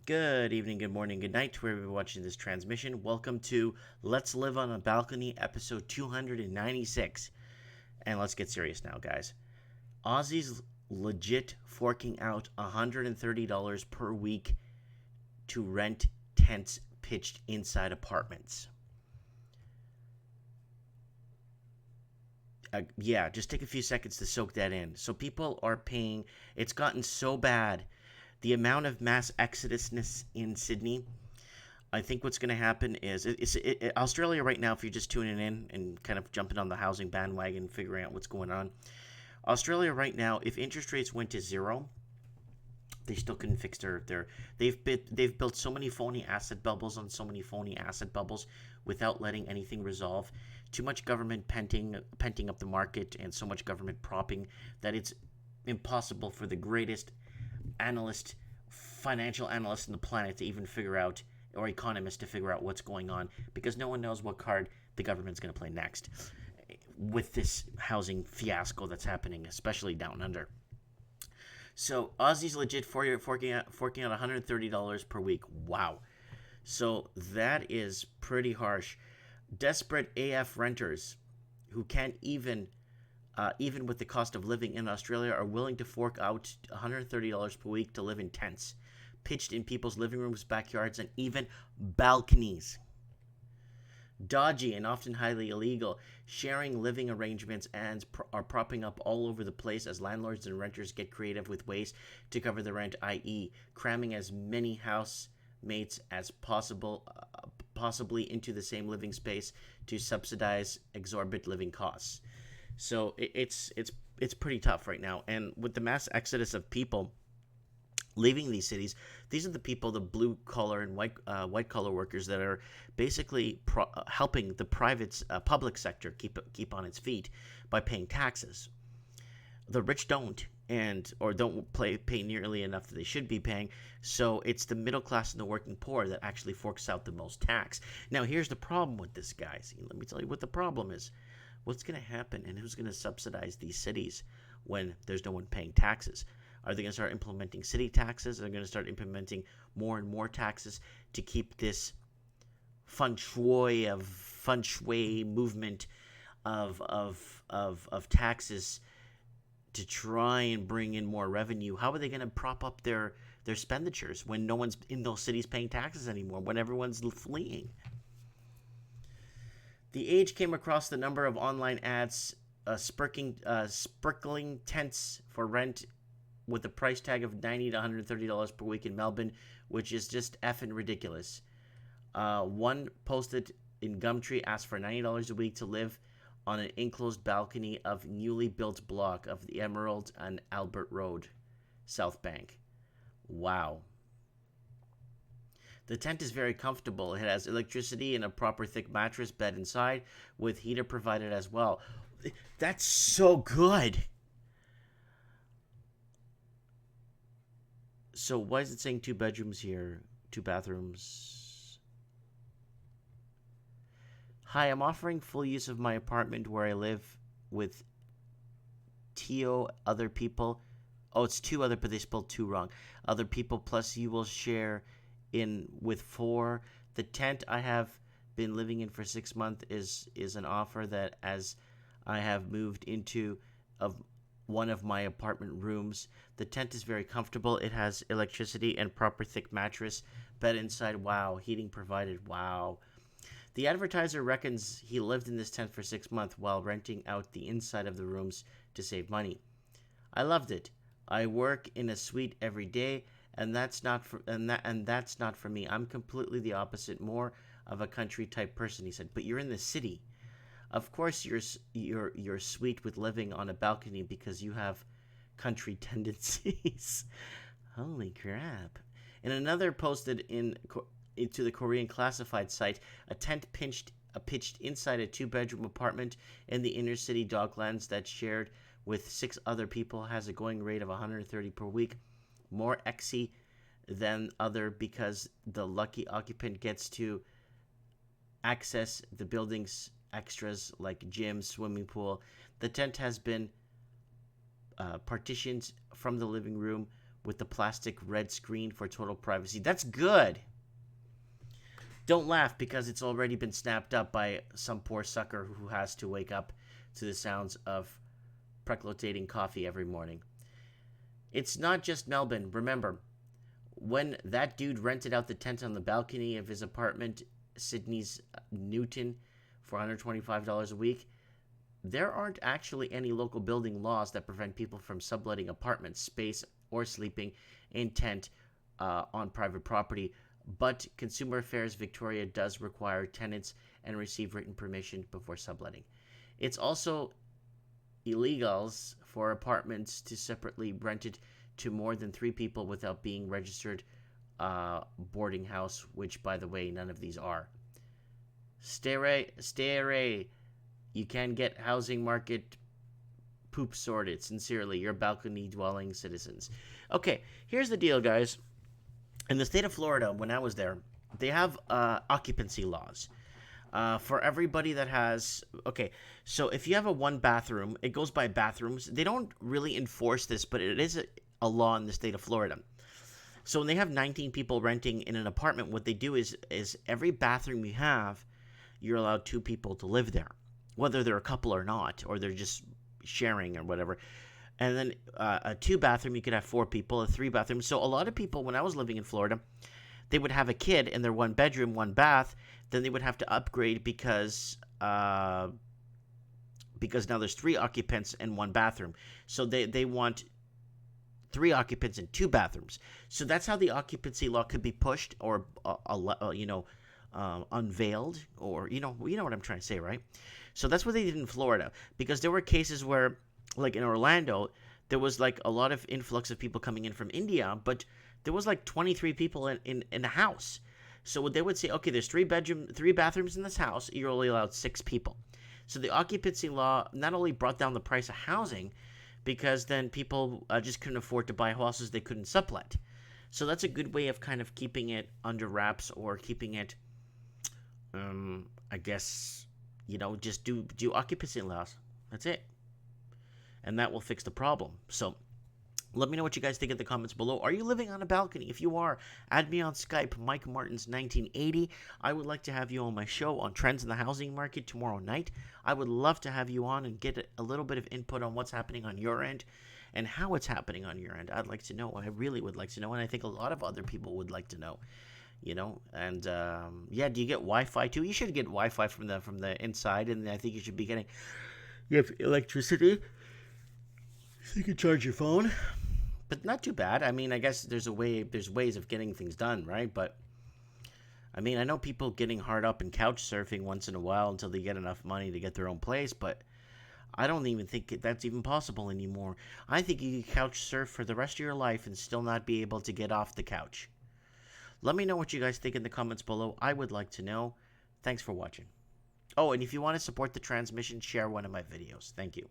Good evening, good morning, good night, wherever you're watching this transmission. Welcome to Let's Live on a Balcony, episode 296. And let's get serious now, guys. Aussies legit forking out $130 per week to rent tents pitched inside apartments. Yeah, just take a few seconds to soak that in. So people are paying, it's gotten so bad. The amount of mass exodusness in Sydney, I think what's going to happen is Australia right now, if you're just tuning in and kind of jumping on the housing bandwagon, figuring out what's going on. Australia right now, if interest rates went to zero, they still couldn't fix they've built so many phony asset bubbles on so many phony asset bubbles without letting anything resolve. Too much government penting up the market and so much government propping that it's impossible for the greatest financial analyst on the planet to even figure out, or economist to figure out what's going on, because no one knows what card the government's going to play next with this housing fiasco that's happening, especially down under. So Aussies legit forking out $130 per week. Wow. So that is pretty harsh. Desperate AF renters who can't even with the cost of living in Australia, are willing to fork out $130 per week to live in tents, pitched in people's living rooms, backyards, and even balconies. Dodgy and often highly illegal, sharing living arrangements are propping up all over the place as landlords and renters get creative with ways to cover the rent, i.e., cramming as many housemates as possible, possibly into the same living space to subsidize exorbitant living costs. So it's pretty tough right now, and with the mass exodus of people leaving these cities, these are the people, the blue collar and white collar workers that are basically helping the public sector keep on its feet by paying taxes. The rich don't, or don't pay nearly enough that they should be paying. So it's the middle class and the working poor that actually forks out the most tax. Now here's the problem with this, guys. Let me tell you what the problem is. What's going to happen, and who's going to subsidize these cities when there's no one paying taxes? Are they going to start implementing city taxes? Are they going to start implementing more and more taxes to keep this feng shui movement of taxes to try and bring in more revenue? How are they going to prop up their expenditures when no one's in those cities paying taxes anymore, when everyone's fleeing? The Age came across the number of online ads sprinkling tents for rent with a price tag of $90 to $130 per week in Melbourne, which is just effing ridiculous. One posted in Gumtree asked for $90 a week to live on an enclosed balcony of newly built block of the Emerald and Albert Road, South Bank. Wow. The tent is very comfortable. It has electricity and a proper thick mattress bed inside, with heater provided as well. That's so good. So why is it saying 2 bedrooms here, 2 bathrooms? Hi, I'm offering full use of my apartment where I live with other people. Oh, it's 2 other, but they spelled 2 wrong. Other people, plus you will share in with 4. The tent I have been living in for 6 months is an offer that, as I have moved into one of my apartment rooms. The tent is very comfortable. It has electricity and proper thick mattress, bed inside. Wow. Heating provided. Wow. The advertiser reckons he lived in this tent for 6 months while renting out the inside of the rooms to save money. I loved it. I work in a suite every day, and that's not for me. I'm completely the opposite, more of a country type person, he said. But you're in the city. Of course you're sweet with living on a balcony because you have country tendencies. Holy crap. In another posted into the Korean classified site, a tent pitched inside a 2-bedroom apartment in the inner city Docklands that's shared with 6 other people has a going rate of $130 per week. More exy than other because the lucky occupant gets to access the building's extras like gym, swimming pool. The tent has been partitioned from the living room with the plastic red screen for total privacy. That's good. Don't laugh because it's already been snapped up by some poor sucker who has to wake up to the sounds of preclotating coffee every morning. It's not just Melbourne. Remember, when that dude rented out the tent on the balcony of his apartment, Sydney's Newton, for $125 a week, there aren't actually any local building laws that prevent people from subletting apartment space or sleeping in tent on private property. But Consumer Affairs Victoria does require tenants and receive written permission before subletting. It's also illegal for apartments to separately rent it to more than 3 people without being registered boarding house, which, by the way, none of these are. Stay away. You can get housing market poop sorted. Sincerely, your balcony-dwelling citizens. Okay, here's the deal, guys. In the state of Florida, when I was there, they have occupancy laws. For everybody that has... Okay, so if you have a 1-bathroom, it goes by bathrooms. They don't really enforce this, but it is a law in the state of Florida. So when they have 19 people renting in an apartment, what they do is every bathroom you have, you're allowed 2 people to live there, whether they're a couple or not, or they're just sharing or whatever. And then a 2-bathroom, you could have 4 people, a 3-bathroom. So a lot of people, when I was living in Florida, they would have a kid in their 1 bedroom, 1 bath. Then they would have to upgrade because now there's 3 occupants and 1 bathroom. So they want 3 occupants and 2 bathrooms. So that's how the occupancy law could be pushed or unveiled, or you know what I'm trying to say, right? So that's what they did in Florida, because there were cases where, like in Orlando, there was like a lot of influx of people coming in from India, but there was like 23 people in the house. So they would say, okay, there's 3 bathrooms in this house. You're only allowed 6 people. So the occupancy law not only brought down the price of housing, because then people just couldn't afford to buy houses they couldn't sublet. So that's a good way of kind of keeping it under wraps, or keeping it, I guess, just do occupancy laws. That's it. And that will fix the problem. So let me know what you guys think in the comments below. Are you living on a balcony? If you are, add me on Skype, Mike Martins 1980. I would like to have you on my show on trends in the housing market tomorrow night. I would love to have you on and get a little bit of input on what's happening on your end and how it's happening on your end. I'd like to know. I really would like to know, and I think a lot of other people would like to know. And yeah, do you get Wi-Fi too? You should get Wi-Fi from the inside, and I think you should be getting. You have electricity, so you can charge your phone, but not too bad. I mean, I guess there's ways of getting things done, right? But I mean, I know people getting hard up and couch surfing once in a while until they get enough money to get their own place, but I don't even think that's even possible anymore. I think you can couch surf for the rest of your life and still not be able to get off the couch. Let me know what you guys think in the comments below. I would like to know. Thanks for watching. Oh, and if you want to support the transmission, share one of my videos. Thank you.